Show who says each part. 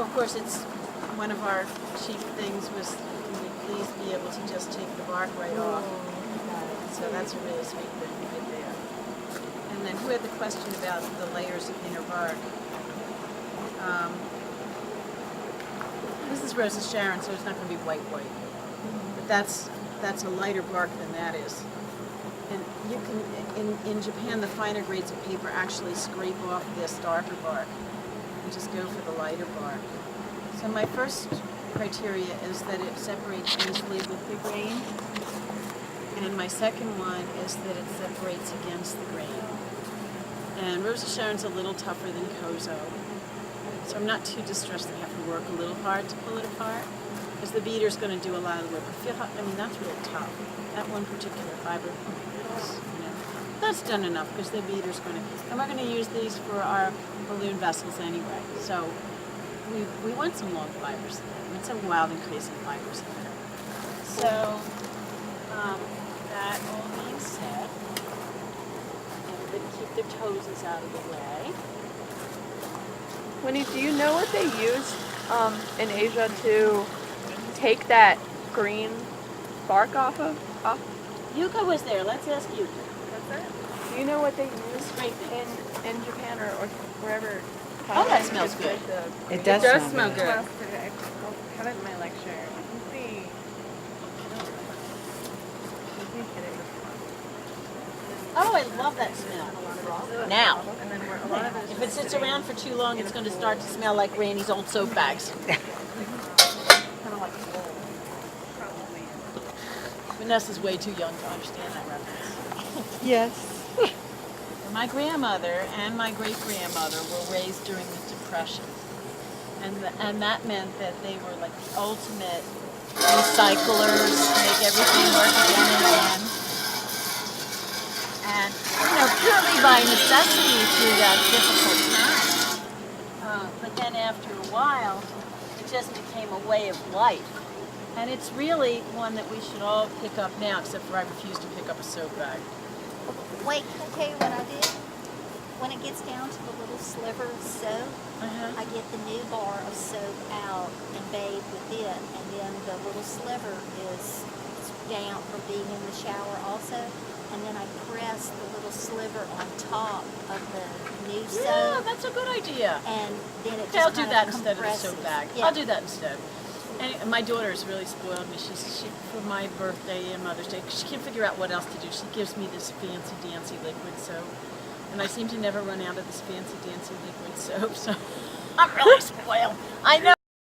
Speaker 1: of course, it's one of our chief things was, can we please be able to just take the bark right off? So that's a really sweet thing right there. And then who had the question about the layers of inner bark? This is Rosa Sharon, so it's not going to be white. But that's a lighter bark than that is. And you can, in Japan, the finer grades of paper actually scrape off this darker bark and just go for the lighter bark. So my first criteria is that it separates easily with the grain. And my second one is that it separates against the grain. And Rosa Sharon's a little tougher than Kozo. So I'm not too distressed that I have to work a little hard to pull it apart, because the beater's going to do a lot of the work. I mean, that's really tough. That one particular fiber, that's done enough, because the beater's going to, and we're going to use these for our balloon vessels anyway. So we want some long fibers. We want some wild and crazy fibers in there. So that all being said, everybody keep their toes out of the way.
Speaker 2: Winnie, do you know what they use in Asia to take that green bark off?
Speaker 1: Yuka was there. Let's ask Yuka.
Speaker 2: Do you know what they use in Japan or wherever?
Speaker 1: Oh, that smells good.
Speaker 3: It does smell good.
Speaker 2: I have it in my lecture.
Speaker 1: Oh, I love that smell. Now, if it sits around for too long, it's going to start to smell like Randy's old soap bags. Vanessa's way too young to understand that reference.
Speaker 3: Yes.
Speaker 1: My grandmother and my great-grandmother were raised during the Depression. And that meant that they were like the ultimate recyclers to make everything work again and again. And, purely by necessity through that difficult time. But then after a while, it just became a way of life. And it's really one that we should all pick up now, except for I refuse to pick up a soap bag.
Speaker 4: Wait, can I tell you what I did? When it gets down to the little sliver of soap, I get the new bar of soap out and bathe with it. And then the little sliver is damp from being in the shower also. And then I press the little sliver on top of the new soap.
Speaker 1: Yeah, that's a good idea.
Speaker 4: And then it
Speaker 1: Okay, I'll
Speaker 4: just
Speaker 1: do that instead of the soap bag.
Speaker 4: Yeah.
Speaker 1: I'll do that instead. And my daughter's really spoiled me. She for my birthday and Mother's Day, she can't figure out what else to do. She gives me this fancy dancy liquid soap, and I seem to never run out of this fancy dancy liquid soap. So I'm really spoiled. I know.